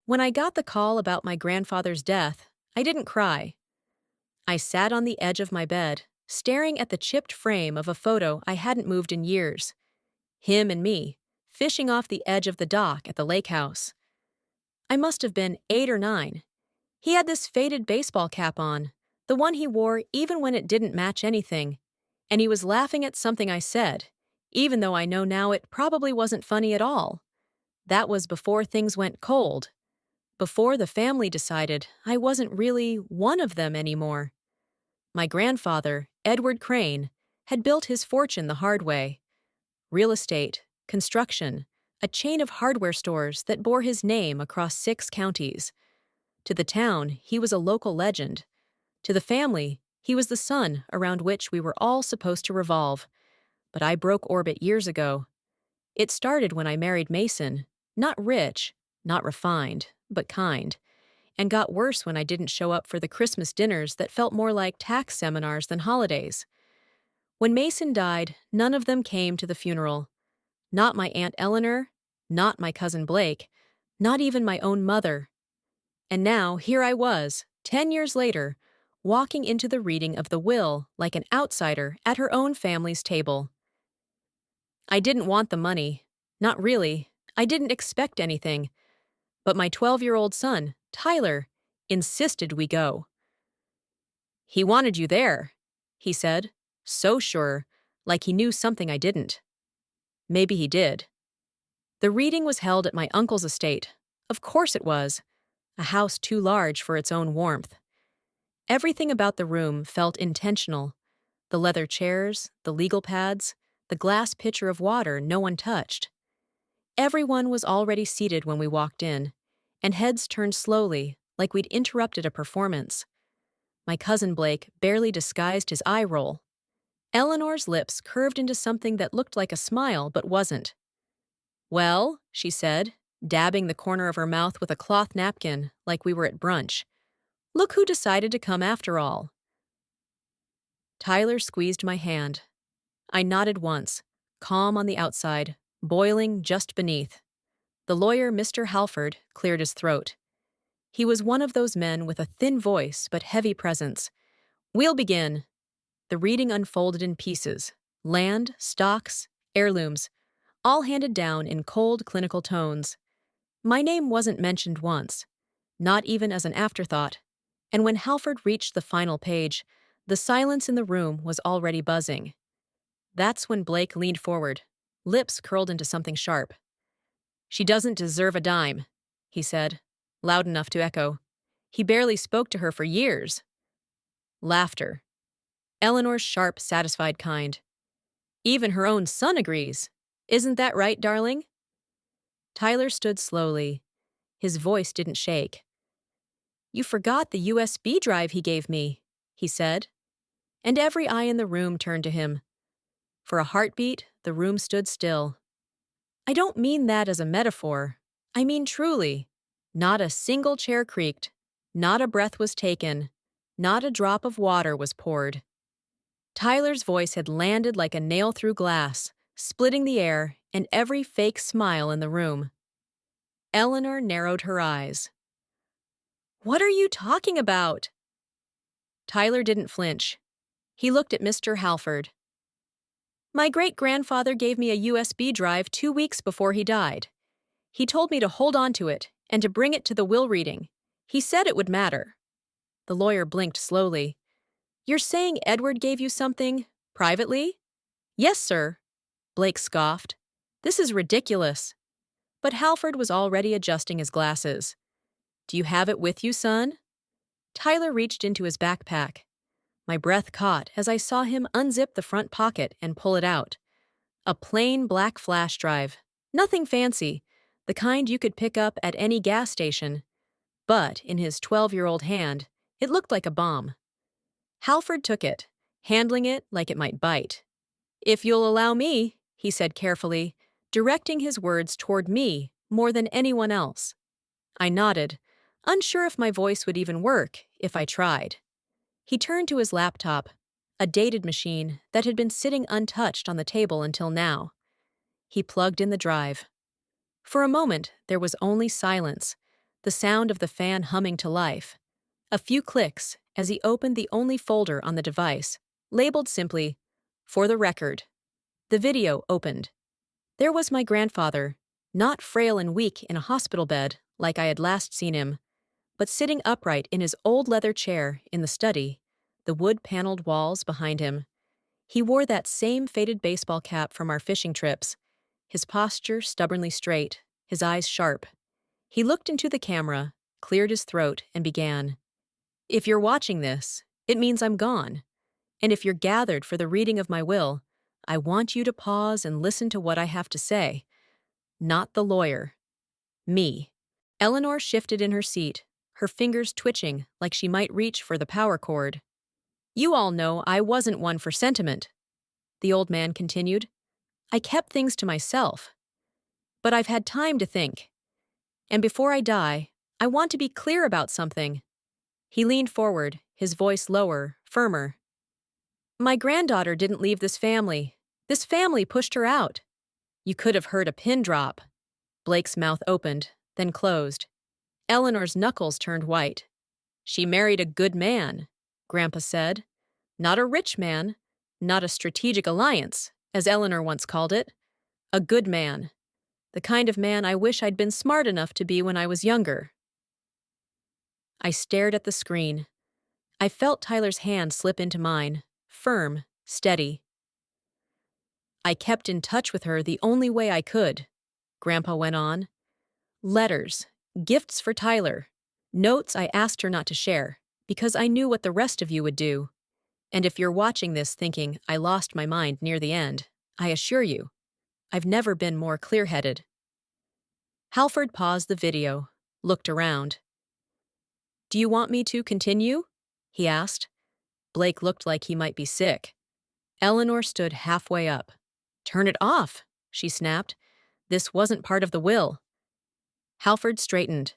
When I got the call about my grandfather's death, I didn't cry. I sat on the edge of my bed, staring at the chipped frame of a photo I hadn't moved in years. Him and me, fishing off the edge of the dock at the lake house. I must have been 8 or 9. He had this faded baseball cap on, the one he wore even when it didn't match anything, and he was laughing at something I said, even though I know now it probably wasn't funny at all. That was before things went cold. Before the family decided I wasn't really one of them anymore. My grandfather, Edward Crane, had built his fortune the hard way. Real estate, construction, a chain of hardware stores that bore his name across 6 counties. To the town, he was a local legend. To the family, he was the sun around which we were all supposed to revolve. But I broke orbit years ago. It started when I married Mason, not rich, not refined, but kind, and got worse when I didn't show up for the Christmas dinners that felt more like tax seminars than holidays. When Mason died, none of them came to the funeral. Not my Aunt Eleanor, not my cousin Blake, not even my own mother. And now here I was, 10 years later, walking into the reading of the will like an outsider at her own family's table. I didn't want the money. Not really. I didn't expect anything. But my 12-year-old son, Tyler, insisted we go. "He wanted you there," he said, so sure, like he knew something I didn't. Maybe he did. The reading was held at my uncle's estate. Of course it was. A house too large for its own warmth. Everything about the room felt intentional. The leather chairs, the legal pads, the glass pitcher of water no one touched. Everyone was already seated when we walked in, and heads turned slowly, like we'd interrupted a performance. My cousin Blake barely disguised his eye roll. Eleanor's lips curved into something that looked like a smile but wasn't. "Well," she said, dabbing the corner of her mouth with a cloth napkin like we were at brunch. "Look who decided to come after all." Tyler squeezed my hand. I nodded once, calm on the outside, boiling just beneath. The lawyer, Mr. Halford, cleared his throat. He was one of those men with a thin voice but heavy presence. "We'll begin." The reading unfolded in pieces: land, stocks, heirlooms, all handed down in cold, clinical tones. My name wasn't mentioned once, not even as an afterthought, and when Halford reached the final page, the silence in the room was already buzzing. That's when Blake leaned forward, lips curled into something sharp. "She doesn't deserve a dime," he said, loud enough to echo. "He barely spoke to her for years." Laughter. Eleanor's sharp, satisfied kind. "Even her own son agrees. Isn't that right, darling?" Tyler stood slowly. His voice didn't shake. "You forgot the USB drive he gave me," he said. And every eye in the room turned to him. For a heartbeat, the room stood still. I don't mean that as a metaphor. I mean truly. Not a single chair creaked. Not a breath was taken. Not a drop of water was poured. Tyler's voice had landed like a nail through glass, splitting the air and every fake smile in the room. Eleanor narrowed her eyes. "What are you talking about?" Tyler didn't flinch. He looked at Mr. Halford. "My great-grandfather gave me a USB drive 2 weeks before he died. He told me to hold on to it and to bring it to the will reading. He said it would matter." The lawyer blinked slowly. "You're saying Edward gave you something, privately?" "Yes, sir," Blake scoffed. "This is ridiculous." But Halford was already adjusting his glasses. "Do you have it with you, son?" Tyler reached into his backpack. My breath caught as I saw him unzip the front pocket and pull it out. A plain black flash drive. Nothing fancy, the kind you could pick up at any gas station. But in his 12-year-old hand, it looked like a bomb. Halford took it, handling it like it might bite. "If you'll allow me," he said carefully, directing his words toward me more than anyone else. I nodded, unsure if my voice would even work if I tried. He turned to his laptop, a dated machine that had been sitting untouched on the table until now. He plugged in the drive. For a moment, there was only silence, the sound of the fan humming to life. A few clicks as he opened the only folder on the device, labeled simply, "For the record." The video opened. There was my grandfather, not frail and weak in a hospital bed like I had last seen him, but sitting upright in his old leather chair in the study, the wood-paneled walls behind him. He wore that same faded baseball cap from our fishing trips, his posture stubbornly straight, his eyes sharp. He looked into the camera, cleared his throat, and began. "If you're watching this, it means I'm gone. And if you're gathered for the reading of my will, I want you to pause and listen to what I have to say. Not the lawyer. Me." Eleanor shifted in her seat, her fingers twitching like she might reach for the power cord. "You all know I wasn't one for sentiment," the old man continued. "I kept things to myself. But I've had time to think. And before I die, I want to be clear about something." He leaned forward, his voice lower, firmer. "My granddaughter didn't leave this family. This family pushed her out." You could have heard a pin drop. Blake's mouth opened, then closed. Eleanor's knuckles turned white. "She married a good man," Grandpa said. "Not a rich man, not a strategic alliance, as Eleanor once called it. A good man. The kind of man I wish I'd been smart enough to be when I was younger." I stared at the screen. I felt Tyler's hand slip into mine, firm, steady. "I kept in touch with her the only way I could," Grandpa went on. "Letters, gifts for Tyler, notes I asked her not to share, because I knew what the rest of you would do. And if you're watching this thinking I lost my mind near the end, I assure you, I've never been more clear-headed." Halford paused the video, looked around. "Do you want me to continue?" he asked. Blake looked like he might be sick. Eleanor stood halfway up. "Turn it off," she snapped. "This wasn't part of the will." Halford straightened.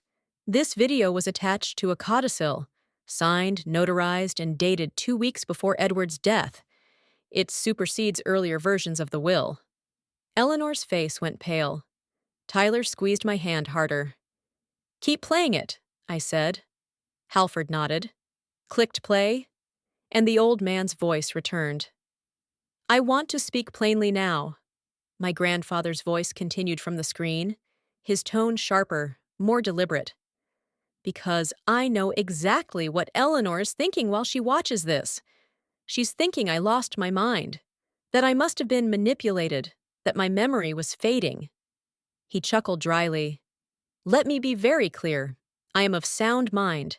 "This video was attached to a codicil, signed, notarized, and dated 2 weeks before Edward's death. It supersedes earlier versions of the will." Eleanor's face went pale. Tyler squeezed my hand harder. "Keep playing it," I said. Halford nodded. Clicked play, and the old man's voice returned. "I want to speak plainly now." My grandfather's voice continued from the screen, his tone sharper, more deliberate. "Because I know exactly what Eleanor is thinking while she watches this. She's thinking I lost my mind, that I must have been manipulated, that my memory was fading." He chuckled dryly. "Let me be very clear. I am of sound mind,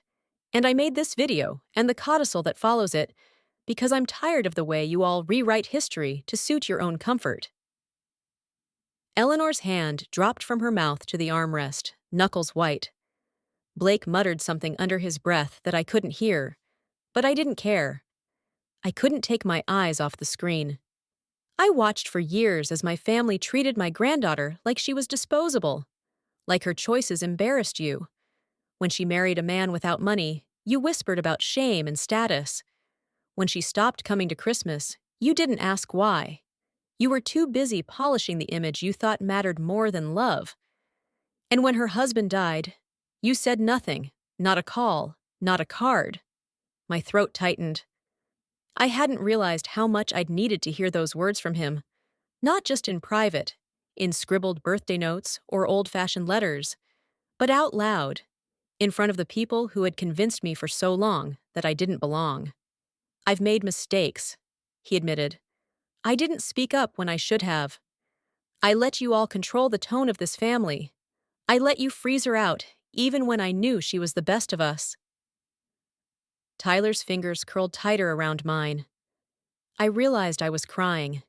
and I made this video and the codicil that follows it because I'm tired of the way you all rewrite history to suit your own comfort." Eleanor's hand dropped from her mouth to the armrest, knuckles white. Blake muttered something under his breath that I couldn't hear, but I didn't care. I couldn't take my eyes off the screen. I watched for years as my family treated my granddaughter like she was disposable, like her choices embarrassed you. When she married a man without money, you whispered about shame and status. When she stopped coming to Christmas, you didn't ask why. You were too busy polishing the image you thought mattered more than love. And when her husband died, you said nothing, not a call, not a card. My throat tightened. I hadn't realized how much I'd needed to hear those words from him, not just in private, in scribbled birthday notes or old-fashioned letters, but out loud, in front of the people who had convinced me for so long that I didn't belong. "I've made mistakes," he admitted. "I didn't speak up when I should have. I let you all control the tone of this family. I let you freeze her out, even when I knew she was the best of us." Tyler's fingers curled tighter around mine. I realized I was crying,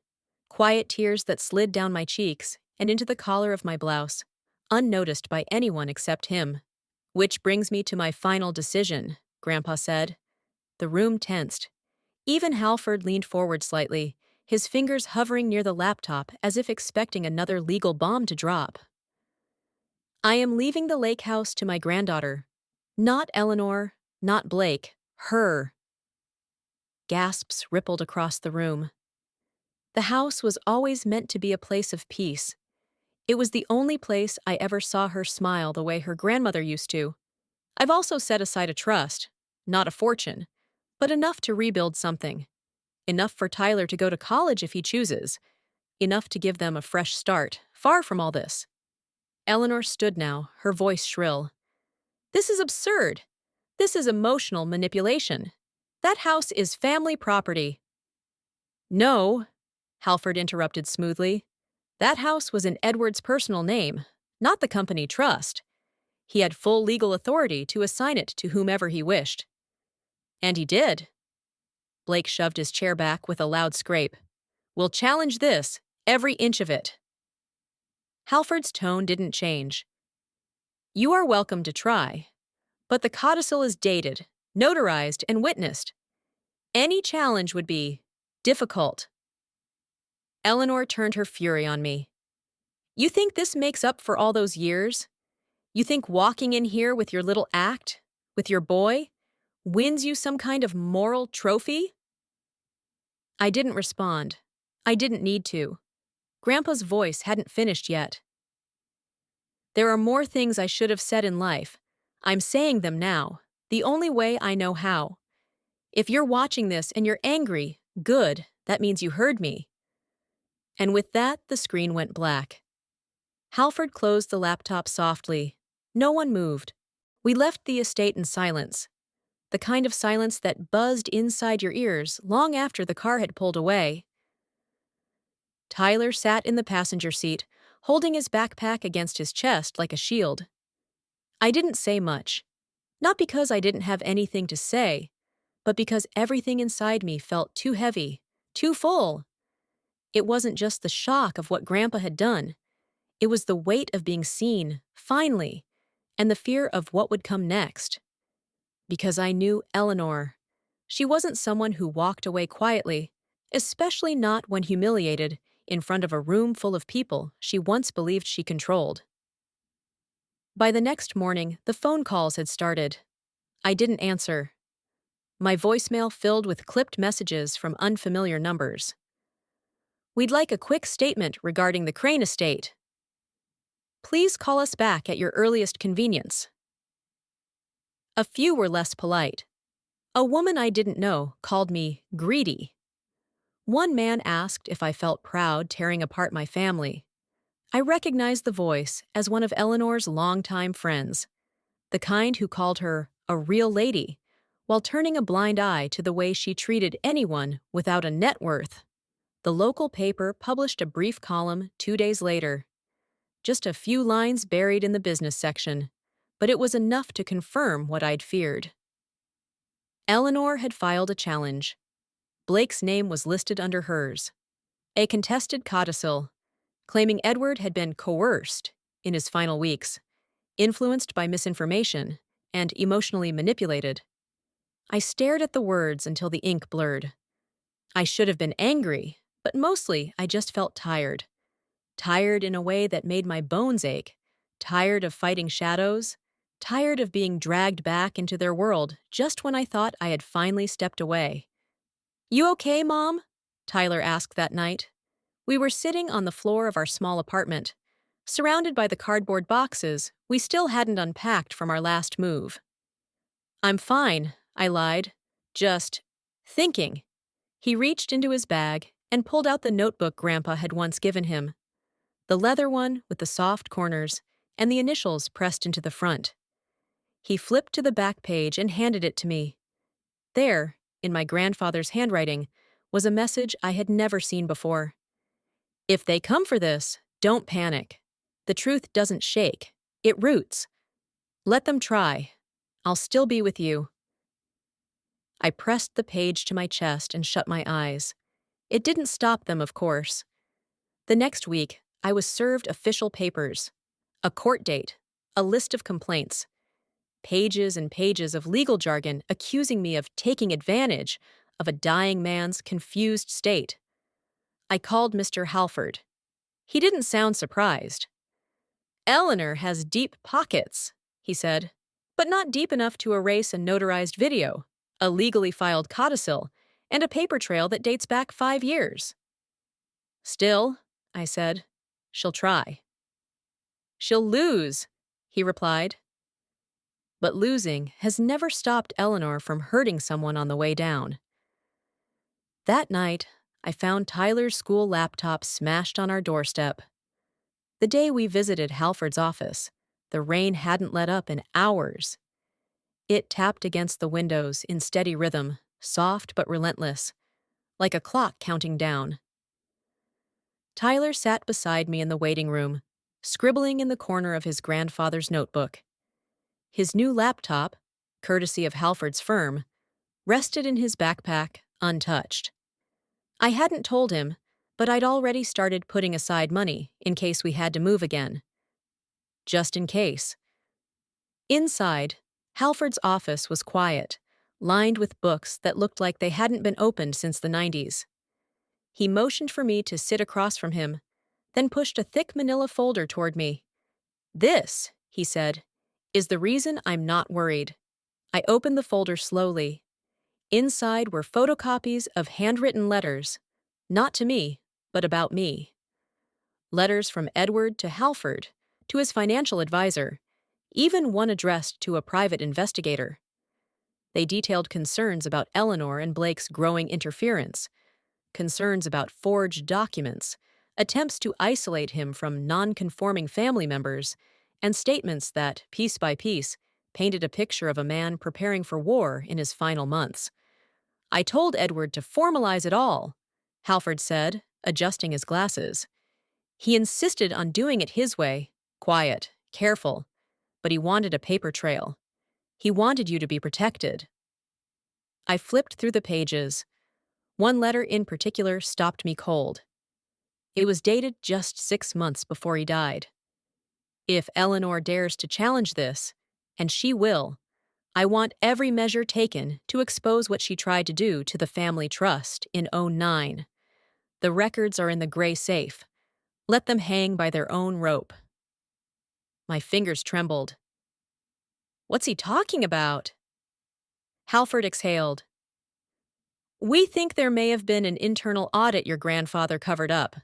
quiet tears that slid down my cheeks and into the collar of my blouse, unnoticed by anyone except him. "Which brings me to my final decision," Grandpa said. The room tensed. Even Halford leaned forward slightly, his fingers hovering near the laptop as if expecting another legal bomb to drop. "I am leaving the lake house to my granddaughter. Not Eleanor, not Blake, her." Gasps rippled across the room. The house was always meant to be a place of peace. It was the only place I ever saw her smile the way her grandmother used to. I've also set aside a trust, not a fortune, but enough to rebuild something. Enough for Tyler to go to college if he chooses. Enough to give them a fresh start, far from all this. Eleanor stood now, her voice shrill. This is absurd. This is emotional manipulation. That house is family property. No, Halford interrupted smoothly. That house was in Edward's personal name, not the company trust. He had full legal authority to assign it to whomever he wished. And he did. Blake shoved his chair back with a loud scrape. We'll challenge this, every inch of it. Halford's tone didn't change. You are welcome to try, but the codicil is dated, notarized, and witnessed. Any challenge would be difficult. Eleanor turned her fury on me. You think this makes up for all those years? You think walking in here with your little act, with your boy, wins you some kind of moral trophy? I didn't respond. I didn't need to. Grandpa's voice hadn't finished yet. There are more things I should have said in life. I'm saying them now, the only way I know how. If you're watching this and you're angry, good, that means you heard me. And with that, the screen went black. Halford closed the laptop softly. No one moved. We left the estate in silence. The kind of silence that buzzed inside your ears long after the car had pulled away. Tyler sat in the passenger seat, holding his backpack against his chest like a shield. I didn't say much. Not because I didn't have anything to say, but because everything inside me felt too heavy, too full. It wasn't just the shock of what Grandpa had done. It was the weight of being seen, finally, and the fear of what would come next. Because I knew Eleanor. She wasn't someone who walked away quietly, especially not when humiliated in front of a room full of people she once believed she controlled. By the next morning, the phone calls had started. I didn't answer. My voicemail filled with clipped messages from unfamiliar numbers. We'd like a quick statement regarding the Crane estate. Please call us back at your earliest convenience. A few were less polite. A woman I didn't know called me greedy. One man asked if I felt proud tearing apart my family. I recognized the voice as one of Eleanor's longtime friends, the kind who called her a real lady, while turning a blind eye to the way she treated anyone without a net worth. The local paper published a brief column 2 days later. Just a few lines buried in the business section, but it was enough to confirm what I'd feared. Eleanor had filed a challenge. Blake's name was listed under hers. A contested codicil, claiming Edward had been coerced in his final weeks, influenced by misinformation, and emotionally manipulated. I stared at the words until the ink blurred. I should have been angry, but mostly I just felt tired. Tired in a way that made my bones ache. Tired of fighting shadows. Tired of being dragged back into their world just when I thought I had finally stepped away. You okay, Mom? Tyler asked that night. We were sitting on the floor of our small apartment, surrounded by the cardboard boxes we still hadn't unpacked from our last move. I'm fine, I lied. Just thinking. He reached into his bag and pulled out the notebook Grandpa had once given him. The leather one with the soft corners and the initials pressed into the front. He flipped to the back page and handed it to me. There, in my grandfather's handwriting, was a message I had never seen before. If they come for this, don't panic. The truth doesn't shake. It roots. Let them try. I'll still be with you. I pressed the page to my chest and shut my eyes. It didn't stop them, of course. The next week, I was served official papers, a court date, a list of complaints, pages and pages of legal jargon accusing me of taking advantage of a dying man's confused state. I called Mr. Halford. He didn't sound surprised. Eleanor has deep pockets, he said, but not deep enough to erase a notarized video, a legally filed codicil, and a paper trail that dates back 5 years. Still, I said, she'll try. She'll lose, he replied. But losing has never stopped Eleanor from hurting someone on the way down. That night, I found Tyler's school laptop smashed on our doorstep. The day we visited Halford's office, the rain hadn't let up in hours. It tapped against the windows in steady rhythm, soft but relentless, like a clock counting down. Tyler sat beside me in the waiting room, scribbling in the corner of his grandfather's notebook. His new laptop, courtesy of Halford's firm, rested in his backpack, untouched. I hadn't told him, but I'd already started putting aside money in case we had to move again. Just in case. Inside, Halford's office was quiet, lined with books that looked like they hadn't been opened since the 90s. He motioned for me to sit across from him, then pushed a thick manila folder toward me. "This," he said, "is the reason I'm not worried." I opened the folder slowly. Inside were photocopies of handwritten letters, not to me, but about me. Letters from Edward to Halford, to his financial advisor, even one addressed to a private investigator. They detailed concerns about Eleanor and Blake's growing interference, concerns about forged documents, attempts to isolate him from non-conforming family members, and statements that, piece by piece, painted a picture of a man preparing for war in his final months. "I told Edward to formalize it all," Halford said, adjusting his glasses. "He insisted on doing it his way, quiet, careful, but he wanted a paper trail. He wanted you to be protected." I flipped through the pages. One letter in particular stopped me cold. It was dated just 6 months before he died. "If Eleanor dares to challenge this, and she will, I want every measure taken to expose what she tried to do to the family trust in '09. The records are in the gray safe. Let them hang by their own rope." My fingers trembled. "What's he talking about?" Halford exhaled. "We think there may have been an internal audit your grandfather covered up.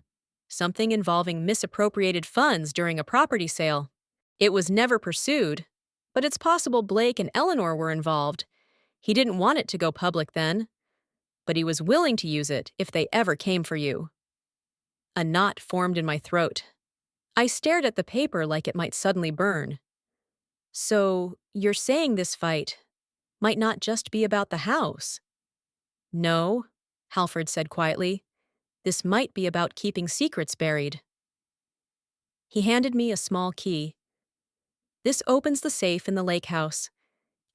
Something involving misappropriated funds during a property sale. It was never pursued, but it's possible Blake and Eleanor were involved. He didn't want it to go public then, but he was willing to use it if they ever came for you." A knot formed in my throat. I stared at the paper like it might suddenly burn. "So, you're saying this fight might not just be about the house?" "No," Halford said quietly. "This might be about keeping secrets buried." He handed me a small key. "This opens the safe in the lake house.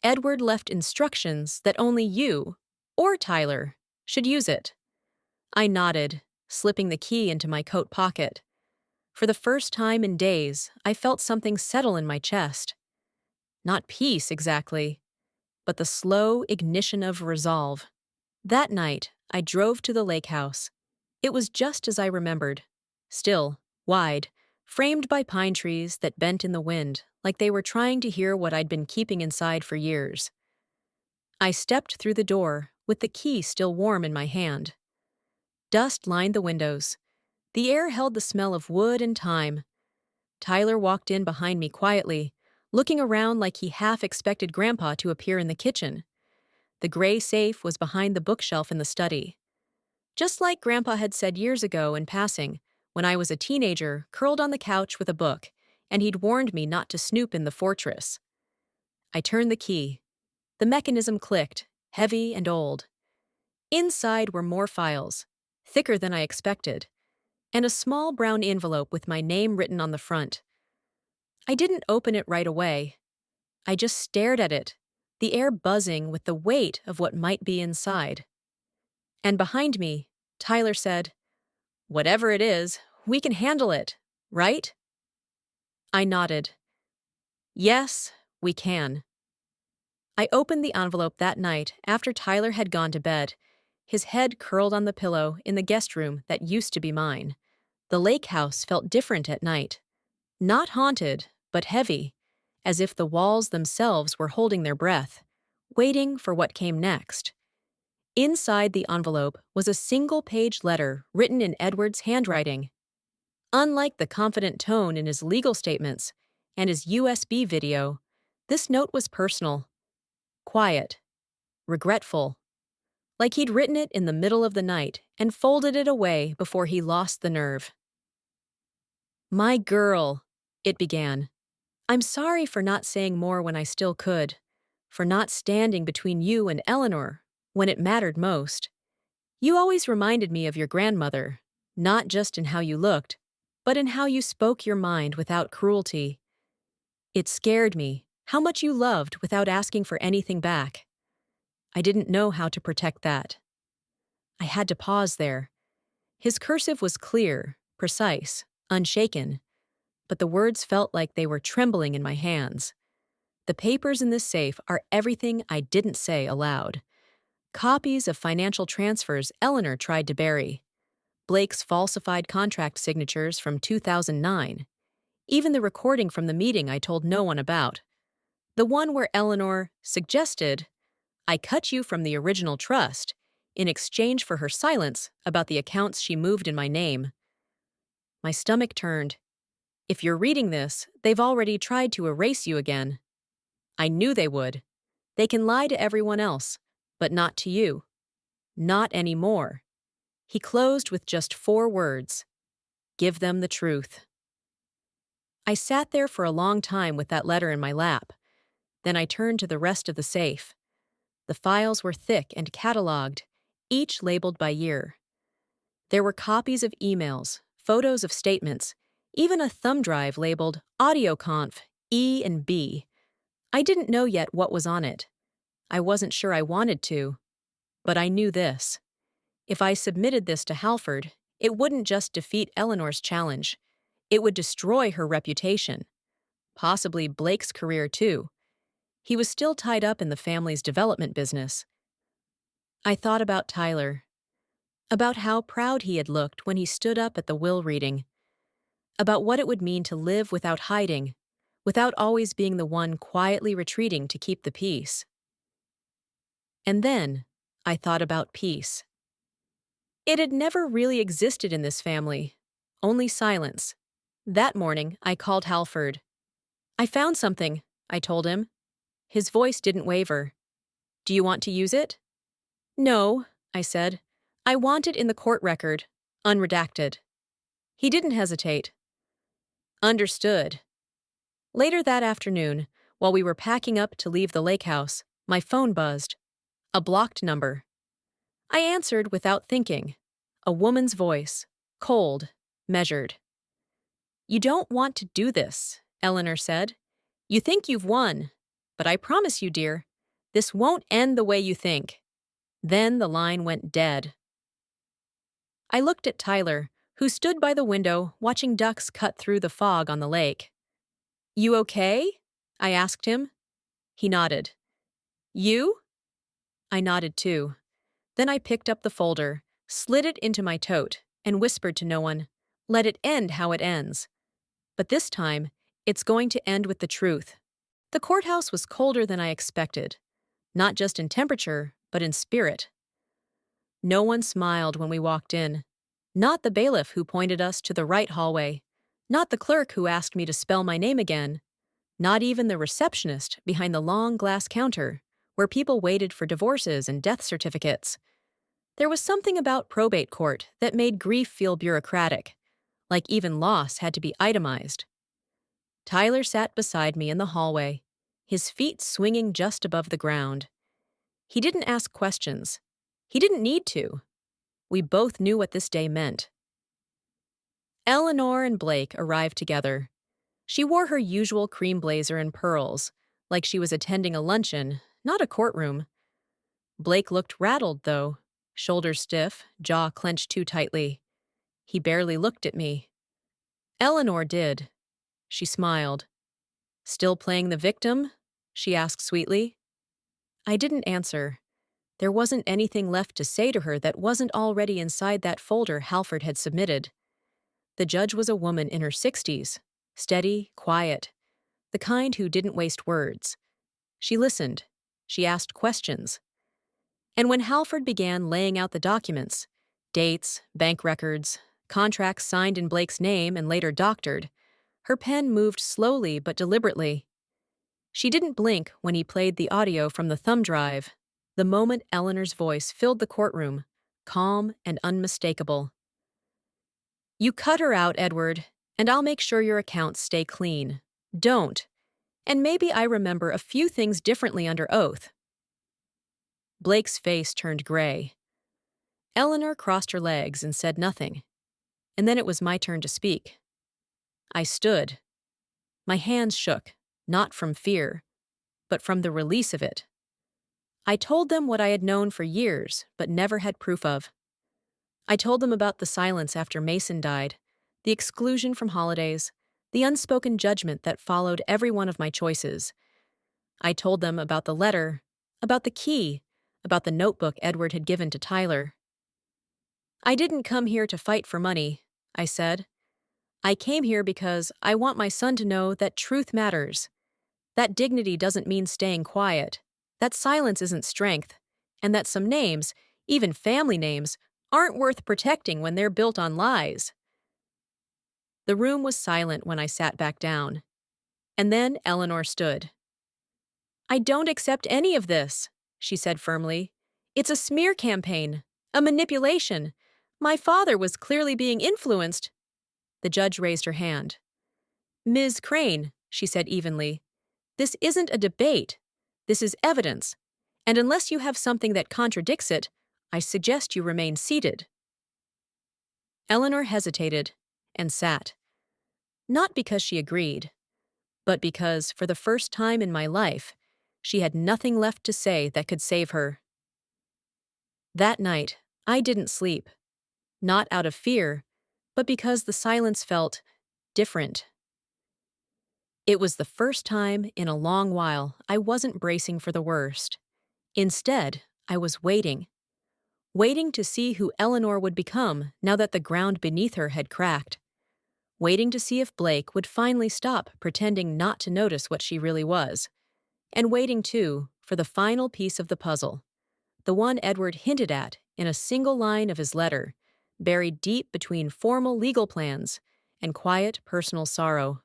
Edward left instructions that only you, or Tyler, should use it." I nodded, slipping the key into my coat pocket. For the first time in days, I felt something settle in my chest. Not peace, exactly, but the slow ignition of resolve. That night, I drove to the lake house. It was just as I remembered. Still, wide, framed by pine trees that bent in the wind like they were trying to hear what I'd been keeping inside for years. I stepped through the door, with the key still warm in my hand. Dust lined the windows. The air held the smell of wood and thyme. Tyler walked in behind me quietly, looking around like he half expected Grandpa to appear in the kitchen. The gray safe was behind the bookshelf in the study. Just like Grandpa had said years ago in passing, when I was a teenager curled on the couch with a book, and he'd warned me not to snoop in the fortress. I turned the key. The mechanism clicked, heavy and old. Inside were more files, thicker than I expected, and a small brown envelope with my name written on the front. I didn't open it right away. I just stared at it, the air buzzing with the weight of what might be inside. And behind me, Tyler said, "Whatever it is, we can handle it, right?" I nodded. "Yes, we can." I opened the envelope that night after Tyler had gone to bed, his head curled on the pillow in the guest room that used to be mine. The lake house felt different at night. Not haunted, but heavy, as if the walls themselves were holding their breath, waiting for what came next. Inside the envelope was a single-page letter written in Edward's handwriting. Unlike the confident tone in his legal statements and his USB video, this note was personal, quiet, regretful, like he'd written it in the middle of the night and folded it away before he lost the nerve. "My girl," it began. "I'm sorry for not saying more when I still could, for not standing between you and Eleanor when it mattered most. You always reminded me of your grandmother, not just in how you looked, but in how you spoke your mind without cruelty. It scared me, how much you loved without asking for anything back. I didn't know how to protect that." I had to pause there. His cursive was clear, precise, unshaken, but the words felt like they were trembling in my hands. The papers in this safe are everything I didn't say aloud. Copies of financial transfers Eleanor tried to bury. Blake's falsified contract signatures from 2009. Even the recording from the meeting I told no one about. The one where Eleanor suggested I cut you from the original trust in exchange for her silence about the accounts she moved in my name. My stomach turned. If you're reading this, they've already tried to erase you again. I knew they would. They can lie to everyone else, but not to you. Not anymore. He closed with just 4 words. Give them the truth. I sat there for a long time with that letter in my lap. Then I turned to the rest of the safe. The files were thick and cataloged, each labeled by year. There were copies of emails, photos of statements, even a thumb drive labeled AudioConf E and B. I didn't know yet what was on it. I wasn't sure I wanted to. But I knew this. If I submitted this to Halford, it wouldn't just defeat Eleanor's challenge. It would destroy her reputation. Possibly Blake's career, too. He was still tied up in the family's development business. I thought about Tyler. About how proud he had looked when he stood up at the will reading. About what it would mean to live without hiding, without always being the one quietly retreating to keep the peace. And then I thought about peace. It had never really existed in this family, only silence. That morning, I called Halford. "I found something," I told him. His voice didn't waver. "Do you want to use it?" "No," I said. "I want it in the court record, unredacted." He didn't hesitate. "Understood." Later that afternoon, while we were packing up to leave the lake house, my phone buzzed. A blocked number. I answered without thinking. A woman's voice, cold, measured. "You don't want to do this," Eleanor said. "You think you've won. But I promise you, dear, this won't end the way you think." Then the line went dead. I looked at Tyler, who stood by the window watching ducks cut through the fog on the lake. "You okay?" I asked him. He nodded. "You?" I nodded too. Then I picked up the folder, slid it into my tote, and whispered to no one, "Let it end how it ends. But this time, it's going to end with the truth." The courthouse was colder than I expected, not just in temperature, but in spirit. No one smiled when we walked in. Not the bailiff who pointed us to the right hallway. Not the clerk who asked me to spell my name again. Not even the receptionist behind the long glass counter, where people waited for divorces and death certificates. There was something about probate court that made grief feel bureaucratic, like even loss had to be itemized. Tyler sat beside me in the hallway, his feet swinging just above the ground. He didn't ask questions. He didn't need to. We both knew what this day meant. Eleanor and Blake arrived together. She wore her usual cream blazer and pearls, like she was attending a luncheon, not a courtroom. Blake looked rattled, though, shoulders stiff, jaw clenched too tightly. He barely looked at me. Eleanor did. She smiled. "Still playing the victim?" she asked sweetly. I didn't answer. There wasn't anything left to say to her that wasn't already inside that folder Halford had submitted. The judge was a woman in her 60s, steady, quiet, the kind who didn't waste words. She listened. She asked questions. And when Halford began laying out the documents, dates, bank records, contracts signed in Blake's name and later doctored. Her pen moved slowly but deliberately. She didn't blink when he played the audio from the thumb drive. The moment Eleanor's voice filled the courtroom, calm and unmistakable. "You cut her out, Edward, and I'll make sure your accounts stay clean. Don't. And maybe I remember a few things differently under oath." Blake's face turned gray. Eleanor crossed her legs and said nothing. And then it was my turn to speak. I stood. My hands shook, not from fear, but from the release of it. I told them what I had known for years, but never had proof of. I told them about the silence after Mason died, the exclusion from holidays, the unspoken judgment that followed every one of my choices. I told them about the letter, about the key, about the notebook Edward had given to Tyler. "I didn't come here to fight for money," I said. "I came here because I want my son to know that truth matters. That dignity doesn't mean staying quiet, that silence isn't strength, and that some names, even family names, aren't worth protecting when they're built on lies." The room was silent when I sat back down. And then Eleanor stood. "I don't accept any of this," she said firmly. "It's a smear campaign, a manipulation. My father was clearly being influenced." The judge raised her hand. "Ms. Crane," she said evenly, "this isn't a debate. This is evidence. And unless you have something that contradicts it, I suggest you remain seated." Eleanor hesitated and sat. Not because she agreed, but because, for the first time in my life, she had nothing left to say that could save her. That night, I didn't sleep. Not out of fear, but because the silence felt different. It was the first time in a long while I wasn't bracing for the worst. Instead, I was waiting. Waiting to see who Eleanor would become now that the ground beneath her had cracked. Waiting to see if Blake would finally stop pretending not to notice what she really was. And waiting, too, for the final piece of the puzzle. The one Edward hinted at in a single line of his letter, buried deep between formal legal plans and quiet personal sorrow.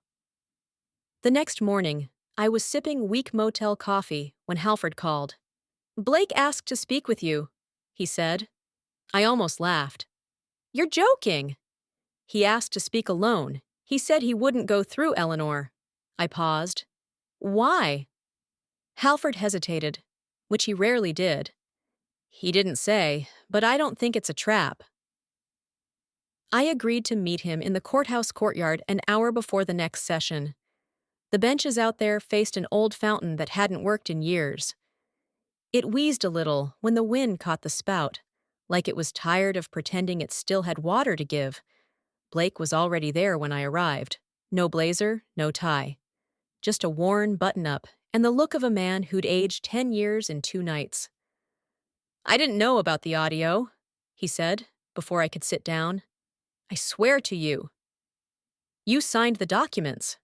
The next morning, I was sipping weak motel coffee when Halford called. "Blake asked to speak with you," he said. I almost laughed. "You're joking." "He asked to speak alone. He said he wouldn't go through Eleanor." I paused. "Why?" Halford hesitated, which he rarely did. "He didn't say, but I don't think it's a trap." I agreed to meet him in the courthouse courtyard an hour before the next session. The benches out there faced an old fountain that hadn't worked in years. It wheezed a little when the wind caught the spout, like it was tired of pretending it still had water to give. Blake was already there when I arrived. No blazer, no tie. Just a worn button-up and the look of a man who'd aged 10 years in 2 nights. "I didn't know about the audio," he said, before I could sit down. "I swear to you." "You signed the documents."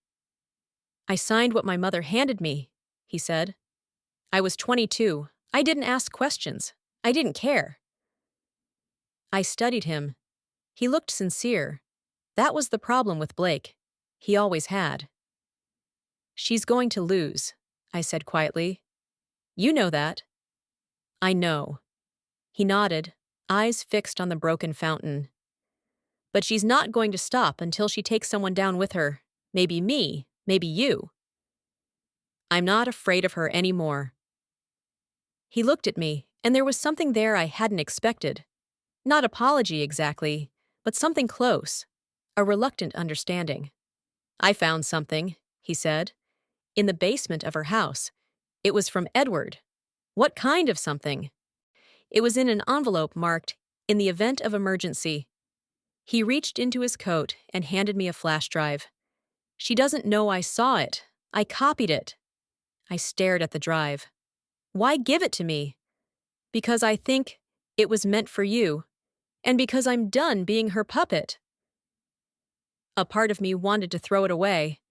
"I signed what my mother handed me," he said. "I was 22. I didn't ask questions. I didn't care." I studied him. He looked sincere. That was the problem with Blake. He always had. "She's going to lose," I said quietly. "You know that." "I know." He nodded, eyes fixed on the broken fountain. "But she's not going to stop until she takes someone down with her. Maybe me, maybe you." "I'm not afraid of her anymore." He looked at me, and there was something there I hadn't expected. Not apology exactly, but something close. A reluctant understanding. "I found something," he said. "In the basement of her house. It was from Edward." "What kind of something?" "It was in an envelope marked, 'In the event of emergency.'" He reached into his coat and handed me a flash drive. "She doesn't know I saw it. I copied it." I stared at the drive. "Why give it to me?" "Because I think it was meant for you. And because I'm done being her puppet." A part of me wanted to throw it away.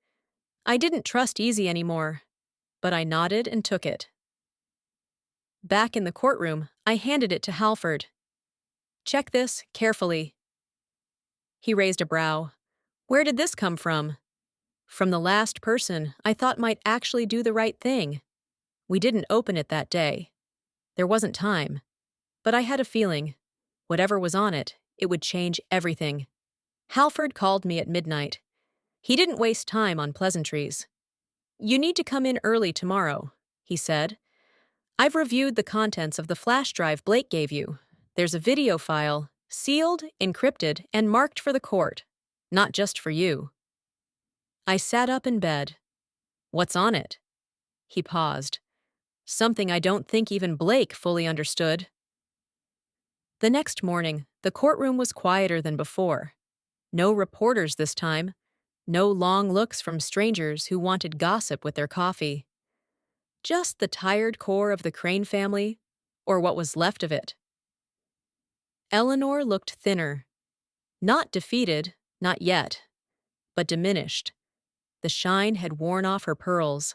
I didn't trust Easy anymore, but I nodded and took it. Back in the courtroom, I handed it to Halford. "Check this carefully." He raised a brow. Where did this come from? From the last person I thought might actually do the right thing. We didn't open it that day. There wasn't time. But I had a feeling. Whatever was on it, it would change everything. Halford called me at midnight. He didn't waste time on pleasantries. You need to come in early tomorrow, he said. I've reviewed the contents of the flash drive Blake gave you. There's a video file, sealed, encrypted, and marked for the court, not just for you. I sat up in bed. What's on it? He paused. Something I don't think even Blake fully understood. The next morning, the courtroom was quieter than before. No reporters this time. No long looks from strangers who wanted gossip with their coffee. Just the tired core of the Crane family, or what was left of it. Eleanor looked thinner. Not defeated, not yet, but diminished. The shine had worn off her pearls.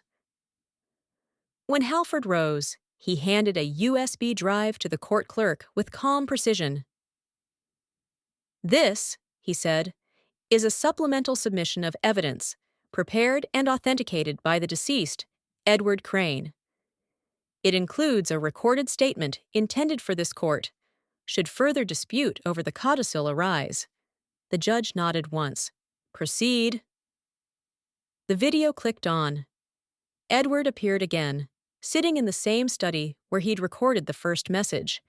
When Halford rose, he handed a USB drive to the court clerk with calm precision. This, he said, is a supplemental submission of evidence, prepared and authenticated by the deceased, Edward Crane. It includes a recorded statement intended for this court, should further dispute over the codicil arise. The judge nodded once. Proceed. The video clicked on. Edward appeared again, sitting in the same study where he'd recorded the first message,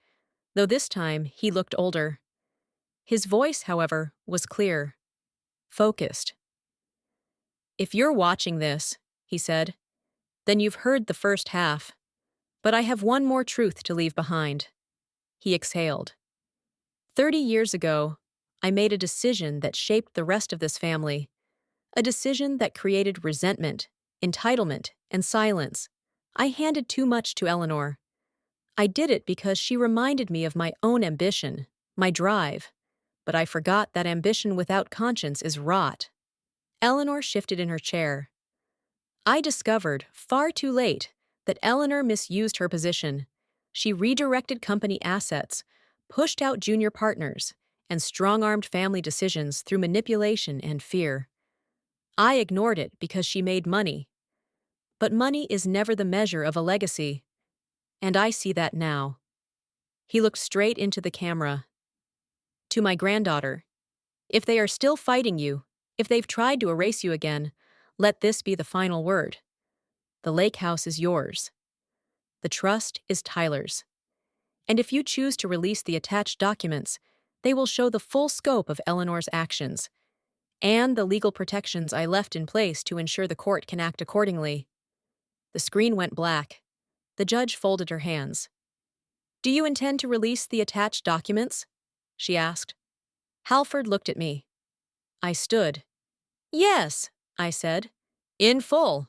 though this time he looked older. His voice, however, was clear. Focused. If you're watching this, he said, then you've heard the first half. But I have one more truth to leave behind. He exhaled. 30 years ago, I made a decision that shaped the rest of this family. A decision that created resentment, entitlement, and silence. I handed too much to Eleanor. I did it because she reminded me of my own ambition, my drive. But I forgot that ambition without conscience is rot. Eleanor shifted in her chair. I discovered, far too late, that Eleanor misused her position. She redirected company assets, pushed out junior partners, and strong-armed family decisions through manipulation and fear. I ignored it because she made money. But money is never the measure of a legacy. And I see that now. He looked straight into the camera. To my granddaughter, if they are still fighting you, if they've tried to erase you again, let this be the final word. The lake house is yours. The trust is Tyler's. And if you choose to release the attached documents, they will show the full scope of Eleanor's actions, and the legal protections I left in place to ensure the court can act accordingly. The screen went black. The judge folded her hands. Do you intend to release the attached documents? She asked. Halford looked at me. I stood. Yes, I said. In full.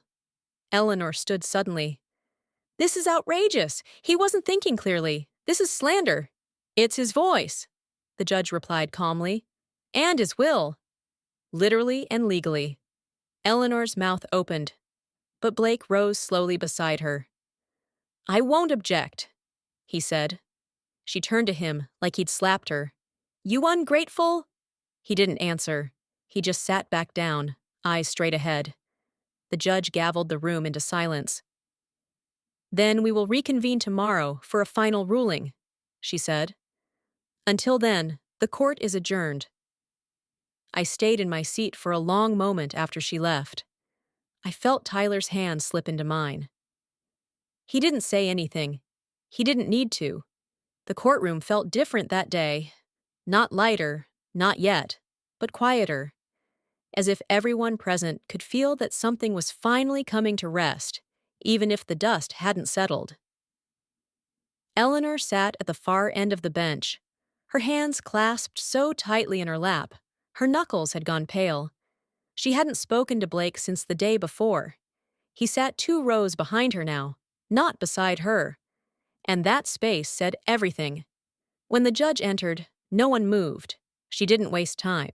Eleanor stood suddenly. This is outrageous. He wasn't thinking clearly. This is slander. It's his voice, the judge replied calmly. And his will. Literally and legally. Eleanor's mouth opened, but Blake rose slowly beside her. I won't object, he said. She turned to him like he'd slapped her. You ungrateful? He didn't answer. He just sat back down, eyes straight ahead. The judge gavelled the room into silence. Then we will reconvene tomorrow for a final ruling, she said. Until then, the court is adjourned. I stayed in my seat for a long moment after she left. I felt Tyler's hand slip into mine. He didn't say anything. He didn't need to. The courtroom felt different that day. Not lighter, not yet, but quieter. As if everyone present could feel that something was finally coming to rest, even if the dust hadn't settled. Eleanor sat at the far end of the bench, her hands clasped so tightly in her lap, her knuckles had gone pale. She hadn't spoken to Blake since the day before. He sat 2 rows behind her now, not beside her. And that space said everything. When the judge entered, no one moved. She didn't waste time.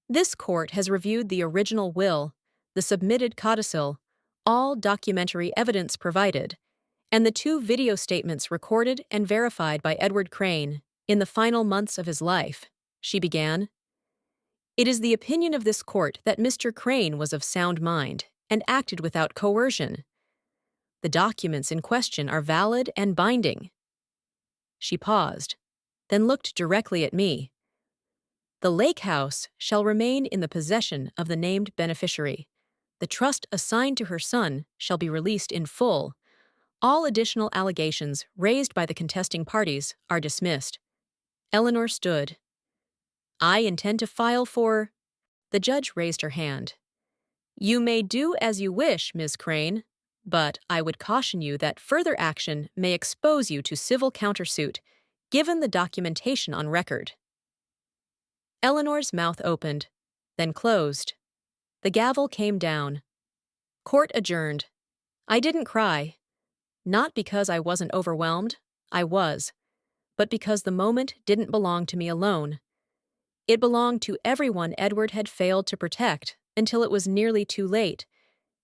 This court has reviewed the original will, the submitted codicil, all documentary evidence provided, and the 2 video statements recorded and verified by Edward Crane in the final months of his life, she began. It is the opinion of this court that Mr. Crane was of sound mind and acted without coercion. The documents in question are valid and binding." She paused, then looked directly at me. "The lake house shall remain in the possession of the named beneficiary. The trust assigned to her son shall be released in full. All additional allegations raised by the contesting parties are dismissed." Eleanor stood. "I intend to file for—" The judge raised her hand. "You may do as you wish, Ms. Crane, but I would caution you that further action may expose you to civil countersuit, given the documentation on record." Eleanor's mouth opened, then closed. The gavel came down. Court adjourned. I didn't cry. Not because I wasn't overwhelmed, I was, but because the moment didn't belong to me alone. It belonged to everyone Edward had failed to protect until it was nearly too late,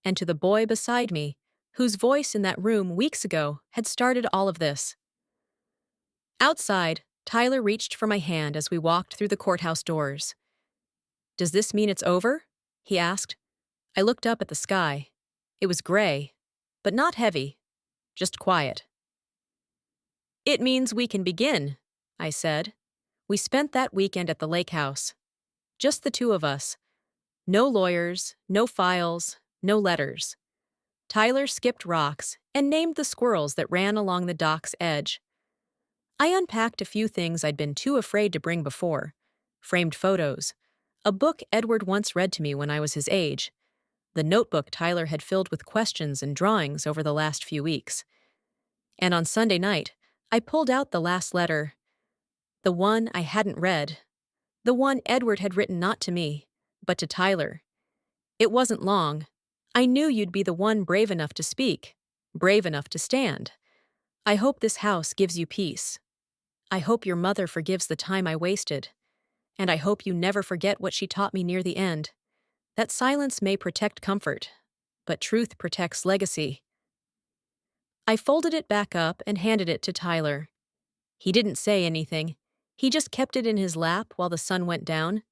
and to the boy beside me, whose voice in that room weeks ago had started all of this. Outside, Tyler reached for my hand as we walked through the courthouse doors. "Does this mean it's over?" he asked. I looked up at the sky. It was gray, but not heavy, just quiet. "It means we can begin," I said. We spent that weekend at the lake house. Just the two of us. No lawyers, no files, no letters. Tyler skipped rocks and named the squirrels that ran along the dock's edge. I unpacked a few things I'd been too afraid to bring before. Framed photos. A book Edward once read to me when I was his age. The notebook Tyler had filled with questions and drawings over the last few weeks. And on Sunday night, I pulled out the last letter. The one I hadn't read. The one Edward had written not to me, but to Tyler. It wasn't long. "I knew you'd be the one brave enough to speak, brave enough to stand. I hope this house gives you peace. I hope your mother forgives the time I wasted. And I hope you never forget what she taught me near the end. That silence may protect comfort, but truth protects legacy." I folded it back up and handed it to Tyler. He didn't say anything. He just kept it in his lap while the sun went down.